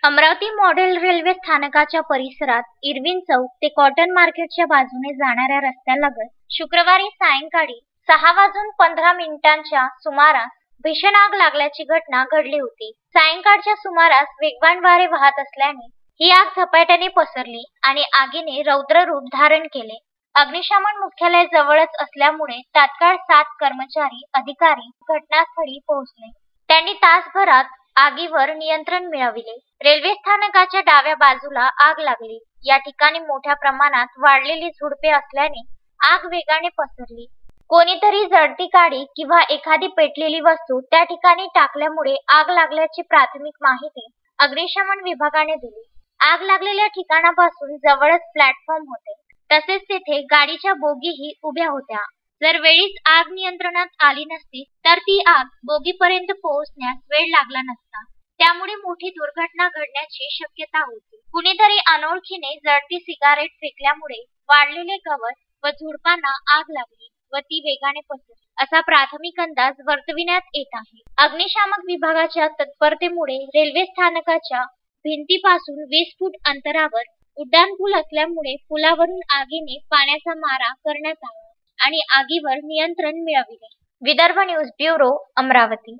Amravati model railway स्थानकाच्या परिसरात Irwin चौक ते कॉटन मार्केटच्या बाजूने जाणाऱ्या रस्त्यालगत शुक्रवारी सायंकाळी 6:15 सुमारास भीषण आग लागल्याची घटना घडली होती. सायंकाळच्या सुमारास वेगवान वारे वाहत असल्याने ही आग झपाट्याने पसरली आणि आगीने रौद्र रूप धारण केले. अग्निशमन मुख्यालय जवळच असल्यामुळे तात्काळ 7 कर्मचारी अधिकारी घटनास्थळी पोहोचले. त्यांनी तासभरात आगीवर नियंत्रण मिळविले. रेल्वे स्थानकाच्या डाव्या बाजूला आग लागली. या ठिकाणी मोठ्या प्रमाणात वाढलेली झुडपे असल्याने आग वेगाने पसरली. कोणीतरी जळती काडी किंवा एखादी पेटलेली वस्तू त्या ठिकाणी टाकल्यामुळे आग लागल्याची प्राथमिक माहिती अग्निशमन विभागाने दिली. आग लागलेल्या ठिकाणापासून जवळच प्लॅटफॉर्म होते. तसेच तेथे गाडीच्या बोगीही उभ्या होत्या. जर वेळीच आग नियंत्रणात आली नसती तर ती आग बोगीपर्यंत पोहोचण्यास वेळ लागला नसता. त्यामुळे मोठी दुर्घटना घडण्याची शक्यता होती. कुणीतरी अनोळखीने जळती सिगारेट फेकल्यामुळे वाढलेले गवत व झुडपांना आग लागली व ती वेगाने पसरली असा प्राथमिक अंदाज वर्तविण्यात येत आहे. अग्निशामक विभागाच्या तत्परतेमुळे रेल्वे स्थानकाच्या भिंतीपासून 20 फूट अंतरावर उड्डाणपूल असल्यामुळे पुलावरून आगीने पाण्याचा मारा करण्यात आला आणि आगीवर नियंत्रण मिळविले. Vidarbha news bureau, Amravati.